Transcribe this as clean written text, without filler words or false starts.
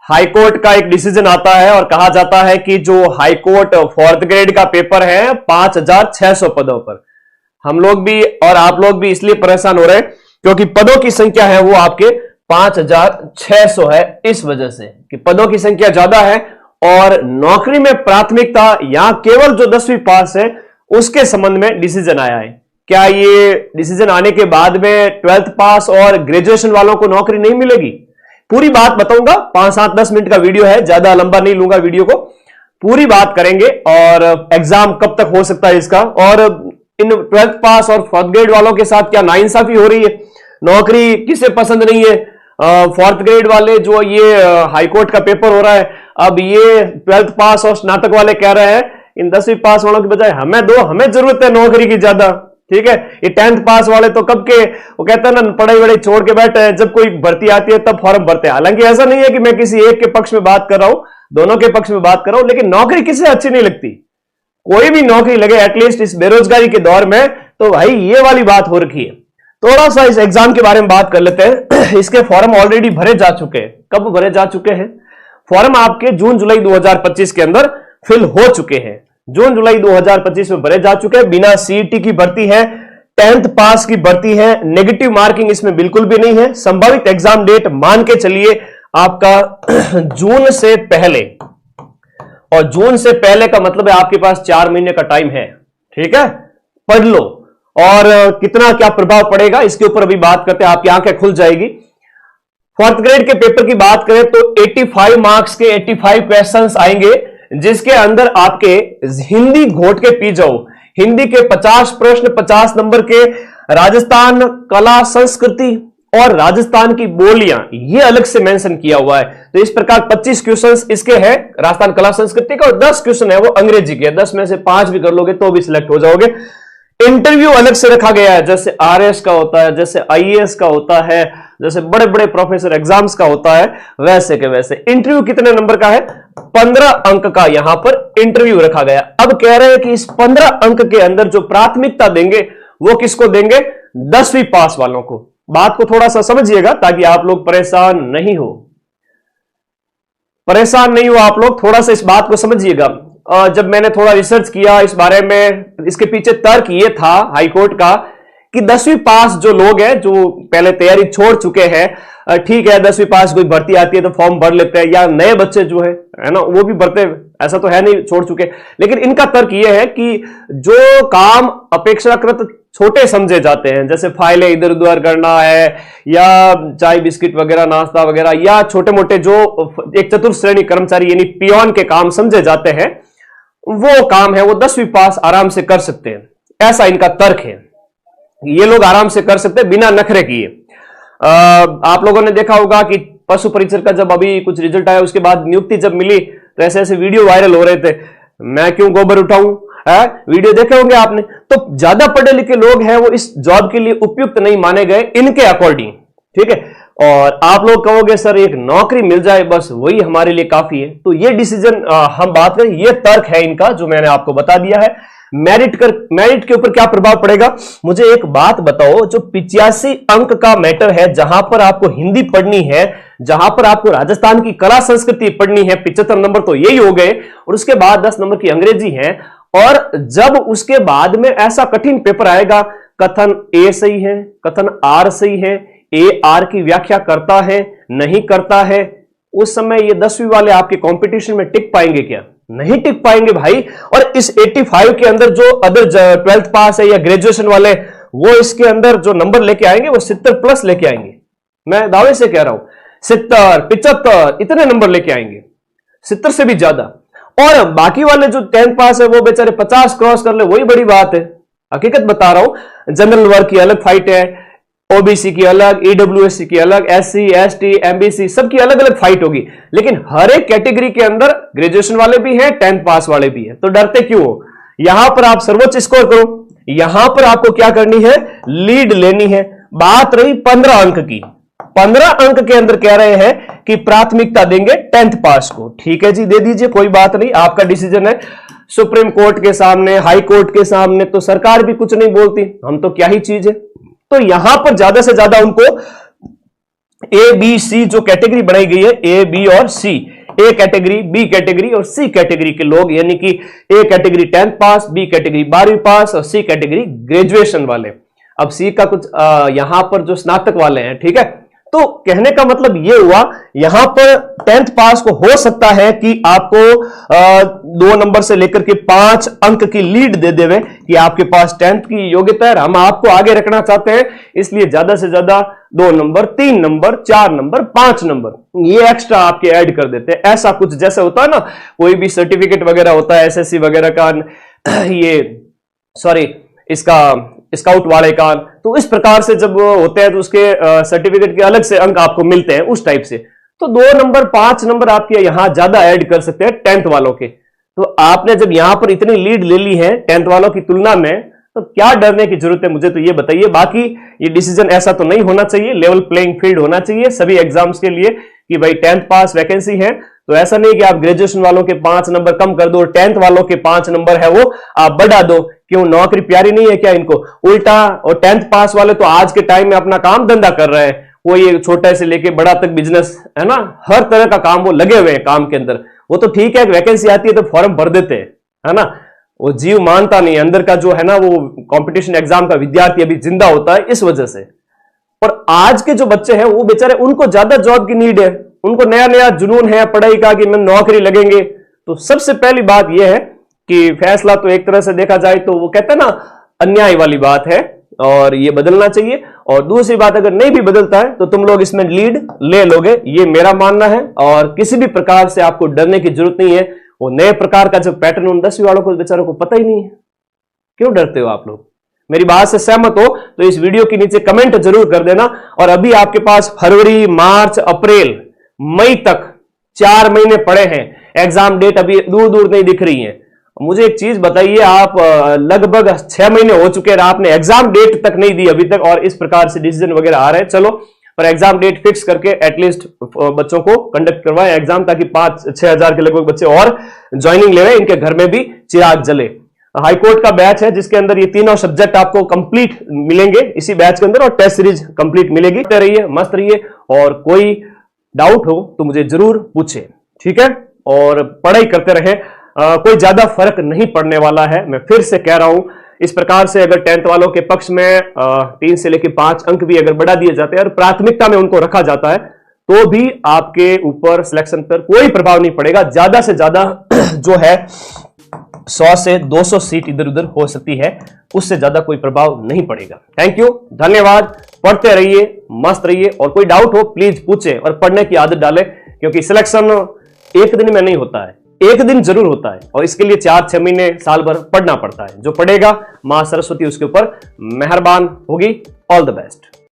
High court का एक decision आता है और कहा जाता है कि जो हाई कोर्ट 4th ग्रेड का पेपर है 5600 पदों पर, हम लोग भी और आप लोग भी इसलिए परेशान हो रहे हैं क्योंकि पदों की संख्या है वो आपके 5600 है, इस वजह से कि पदों की संख्या ज्यादा है और नौकरी में प्राथमिकता यहां केवल जो 10वीं पास है उसके संबंध में डिसीजन आया है। क्या ये डिसीजन आने के बाद में 12th पास और ग्रेजुएशन वालों को नौकरी नहीं मिलेगी? पूरी बात बताऊंगा, 5-7-10 मिनट का वीडियो है, ज्यादा लंबा नहीं लूंगा वीडियो को, पूरी बात करेंगे और एग्जाम कब तक हो सकता है इसका, और इन 12th पास और 4th ग्रेड वालों के साथ क्या नाइंसाफी हो रही है? नौकरी किसे पसंद नहीं है? 4th ग्रेड वाले जो ये हाईकोर्ट का पेपर हो रहा है, अब ये 12th पास और स्नातक वाले कह रहे हैं इन 10वीं पास वालों की बजाय हमें दो, हमें जरूरत है नौकरी की ज्यादा। ठीक है, ये 10th पास वाले तो कब के वो कहते हैं ना पढ़ाई वढ़ाई छोड़ के बैठे हैं, जब कोई भर्ती आती है तब फॉर्म भरते हैं। हालांकि ऐसा नहीं है कि मैं किसी एक के पक्ष में बात कर रहा हूं, दोनों के पक्ष में बात कर रहा हूं, लेकिन नौकरी किसे अच्छी नहीं लगती? कोई भी नौकरी लगे एटलीस्ट इस बेरोजगारी के दौर में, तो भाई ये वाली बात हो रखी है। थोड़ा सा इस एग्जाम के बारे में बात कर लेते हैं। इसके फॉर्म ऑलरेडी भरे जा चुके हैं। कब भरे जा चुके हैं? फॉर्म आपके जून जुलाई 2025 के अंदर फिल हो चुके हैं। जून जुलाई 2025 में भरे जा चुके हैं। बिना सीईटी की भर्ती है, 10th पास की भर्ती है, नेगेटिव मार्किंग इसमें बिल्कुल भी नहीं है। संभावित एग्जाम डेट मान के चलिए आपका जून से पहले, और जून से पहले का मतलब है आपके पास 4 महीने का टाइम है। ठीक है, पढ़ लो। और कितना क्या प्रभाव पड़ेगा इसके ऊपर अभी बात करते हैं, आपकी आंखें खुल जाएगी। 4th ग्रेड के पेपर की बात करें तो 85 मार्क्स के 85 क्वेश्चंस आएंगे, जिसके अंदर आपके हिंदी घोट के पी जाओ। हिंदी के 50 प्रश्न 50 नंबर के, राजस्थान कला संस्कृति और राजस्थान की बोलियां ये अलग से मेंशन किया हुआ है। तो इस प्रकार 25 क्वेश्चंस इसके हैं राजस्थान कला संस्कृति का, और 10 क्वेश्चन है वो अंग्रेजी के। 10 में से 5 भी कर लोगे तो भी सिलेक्ट हो जाओगे। इंटरव्यू अलग से रखा गया है, जैसे आरएस का होता है, जैसे आईएएस का होता है, जैसे बड़े बड़े प्रोफेसर एग्जाम्स का होता है, वैसे के वैसे। इंटरव्यू कितने नंबर का है? 15 अंक का यहां पर इंटरव्यू रखा गया। अब कह रहे हैं कि इस 15 अंक के अंदर जो प्राथमिकता देंगे वो किसको देंगे? 10वीं पास वालों को। बात को थोड़ा सा समझिएगा ताकि आप लोग परेशान नहीं हो, आप लोग थोड़ा सा इस बात को समझिएगा। जब मैंने थोड़ा रिसर्च किया इस बारे में, इसके पीछे तर्क ये था हाईकोर्ट का कि 10वीं पास जो लोग हैं जो पहले तैयारी छोड़ चुके हैं, ठीक है 10वीं पास कोई भर्ती आती है तो फॉर्म भर लेते हैं, या नए बच्चे जो है ना वो भी भरते, ऐसा तो है नहीं छोड़ चुके। लेकिन इनका तर्क ये है कि जो काम अपेक्षाकृत छोटे समझे जाते हैं, जैसे फाइलें इधर उधर करना है या चाय बिस्किट वगैरह नाश्ता वगैरह, या छोटे मोटे जो एक चतुर्थ श्रेणी कर्मचारी यानी पियोन के काम समझे जाते हैं, वो काम है वो 10वीं पास आराम से कर सकते हैं, ऐसा इनका तर्क है। ये लोग आराम से कर सकते हैं बिना नखरे किए। आप लोगों ने देखा होगा कि पशु परीक्षक का जब अभी कुछ रिजल्ट आया उसके बाद नियुक्ति जब मिली तो ऐसे ऐसे वीडियो वायरल हो रहे थे, मैं क्यों गोबर उठाऊं, वीडियो देखे होंगे आपने। तो ज्यादा पढ़े लिखे लोग हैं वो इस जॉब के लिए उपयुक्त नहीं माने गए इनके अकॉर्डिंग। ठीक है, और आप लोग कहोगे सर एक नौकरी मिल जाए बस वही हमारे लिए काफी है। तो ये डिसीजन हम बात करें, ये तर्क है इनका जो मैंने आपको बता दिया है। मेरिट के ऊपर क्या प्रभाव पड़ेगा? मुझे एक बात बताओ, जो 85 अंक का मैटर है, जहां पर आपको हिंदी पढ़नी है, जहां पर आपको राजस्थान की कला संस्कृति पढ़नी है, 75 नंबर तो यही हो गए, और उसके बाद 10 नंबर की अंग्रेजी है। और जब उसके बाद में ऐसा कठिन पेपर आएगा, कथन ए सही है, कथन आर सही है, ए आर की व्याख्या करता है नहीं करता है, उस समय ये 10वीं वाले आपके कंपटीशन में टिक पाएंगे क्या? नहीं टिक पाएंगे भाई। और इस 85 के अंदर जो अदर 12th पास है या ग्रेजुएशन वाले, वो इसके अंदर जो नंबर लेके आएंगे वो 70 प्लस लेके आएंगे। मैं दावे से कह रहा हूं 70 75 इतने नंबर लेके आएंगे, 70 से भी ज्यादा। और बाकी वाले जो 10th पास है वो बेचारे 50 क्रॉस कर ले, वही बड़ी बात है। हकीकत बता रहा हूं, जनरल वर्ग की अलग फाइट है, ओबीसी की अलग, ईडब्ल्यूएससी की अलग, एससी एसटी एमबीसी सबकी अलग अलग फाइट होगी। लेकिन हर एक कैटेगरी के अंदर ग्रेजुएशन वाले भी हैं, 10th पास वाले भी हैं। तो डरते क्यों हो? यहां पर आप सर्वोच्च स्कोर करो, यहां पर आपको क्या करनी है? लीड लेनी है। बात रही 15 अंक की, 15 अंक के अंदर कह रहे हैं कि प्राथमिकता देंगे 10th पास को। ठीक है जी, दे दीजिए, कोई बात नहीं, आपका डिसीजन है। सुप्रीम कोर्ट के सामने, हाई कोर्ट के सामने तो सरकार भी कुछ नहीं बोलती, हम तो क्या ही चीज है। तो यहां पर ज्यादा से ज्यादा उनको ए बी सी जो कैटेगरी बनाई गई है, ए बी और C, A category, B category और सी कैटेगरी के लोग, यानी कि ए कैटेगरी 10th पास, बी कैटेगरी 12वीं पास और सी कैटेगरी ग्रेजुएशन वाले। अब सी का कुछ यहां पर जो स्नातक वाले हैं, ठीक है। तो कहने का मतलब यह हुआ, यहां पर 10th पास को हो सकता है कि आपको 2 नंबर से लेकर के 5 अंक की लीड दे देवे कि आपके पास 10th की योग्यता है, हम आपको आगे रखना चाहते हैं, इसलिए ज्यादा से ज्यादा 2 नंबर, 3 नंबर, 4 नंबर, 5 नंबर ये एक्स्ट्रा आपके ऐड कर देते हैं। ऐसा कुछ जैसे होता है ना, कोई भी सर्टिफिकेट वगैरह होता है एसएससी वगैरह का, ये सॉरी इसका स्काउट वाले का, तो इस प्रकार से जब होते हैं तो उसके सर्टिफिकेट के अलग से अंक आपको मिलते हैं, उस टाइप से। तो 2 नंबर 5 नंबर आपके यहां ज्यादा ऐड कर सकते हैं 10th वालों के। तो आपने जब यहां पर इतनी लीड ले ली है 10th वालों की तुलना में, तो क्या डरने की जरूरत है, मुझे तो ये बताइए। बाकी ये डिसीजन ऐसा तो नहीं होना चाहिए, लेवल प्लेइंग फील्ड होना चाहिए सभी एग्जाम्स के लिए कि भाई 10th पास वैकेंसी है, तो ऐसा नहीं कि आप ग्रेजुएशन वालों के 5 नंबर कम कर दो और 10th वालों के 5 नंबर है वो आप बढ़ा दो। क्यों, नौकरी प्यारी नहीं है क्या इनको? उल्टा, और 10th पास वाले तो आज के टाइम में अपना काम धंधा कर रहे हैं, वो ये छोटे से लेके बड़ा तक बिजनेस है ना, हर तरह का काम वो लगे हुए हैं काम के अंदर। वो तो ठीक है, वैकेंसी आती है तो फॉर्म भर देते हैं, है ना, वो जीव मानता नहीं अंदर का जो है ना, वो कंपटीशन एग्जाम का विद्यार्थी अभी जिंदा होता है इस वजह से। और आज के जो बच्चे हैं वो बेचारे, उनको ज्यादा जॉब की नीड है, उनको नया नया जुनून है पढ़ाई का कि मैं नौकरी लगेंगे। तो सबसे पहली बात यह है कि फैसला तो एक तरह से देखा जाए तो वो कहते हैं ना, अन्याय वाली बात है और ये बदलना चाहिए। और दूसरी बात, अगर नहीं भी बदलता है तो तुम लोग इसमें लीड ले लोगे, ये मेरा मानना है। और किसी भी प्रकार से आपको डरने की जरूरत नहीं है। वो नए प्रकार का जो पैटर्न उन 10वीं वालों को बेचारों को पता ही नहीं है, क्यों डरते हो आप लोग? मेरी बात से सहमत हो तो इस वीडियो के नीचे कमेंट जरूर कर देना। और अभी आपके पास फरवरी, मार्च, अप्रैल, मई तक 4 महीने पड़े हैं, एग्जाम डेट अभी दूर दूर नहीं दिख रही है। मुझे एक चीज बताइए, आप लगभग 6 महीने हो चुके हैं, आपने एग्जाम डेट तक नहीं दी अभी तक, और इस प्रकार से डिसीजन वगैरह आ रहे हैं। चलो, पर एग्जाम डेट फिक्स करके एटलीस्ट बच्चों को कंडक्ट करवाएं एग्जाम, ताकि 5-6 हजार के लगभग बच्चे और ज्वाइनिंग ले रहे हैं, इनके घर में भी चिराग जले। हाईकोर्ट का बैच है जिसके अंदर ये तीनों सब्जेक्ट आपको कंप्लीट मिलेंगे इसी बैच के अंदर, और टेस्ट सीरीज कंप्लीट मिलेगी। रहिए, मस्त रहिए, और कोई डाउट हो तो मुझे जरूर पूछे, ठीक है। और पढ़ाई करते रहे, कोई ज्यादा फर्क नहीं पड़ने वाला है, मैं फिर से कह रहा हूं। इस प्रकार से अगर 10th वालों के पक्ष में 3 से लेकर 5 अंक भी अगर बढ़ा दिए जाते हैं और प्राथमिकता में उनको रखा जाता है, तो भी आपके ऊपर सिलेक्शन पर कोई प्रभाव नहीं पड़ेगा। ज्यादा से ज्यादा जो है 100 से 200 सीट इधर उधर हो सकती है, उससे ज्यादा कोई प्रभाव नहीं पड़ेगा। थैंक यू, धन्यवाद। पढ़ते रहिए, मस्त रहिए, और कोई डाउट हो प्लीज पूछे और पढ़ने की आदत डालें, क्योंकि सिलेक्शन एक दिन में नहीं होता है, एक दिन जरूर होता है, और इसके लिए 4-6 महीने, साल भर पढ़ना पड़ता है। जो पढ़ेगा, मां सरस्वती उसके ऊपर मेहरबान होगी। All the best.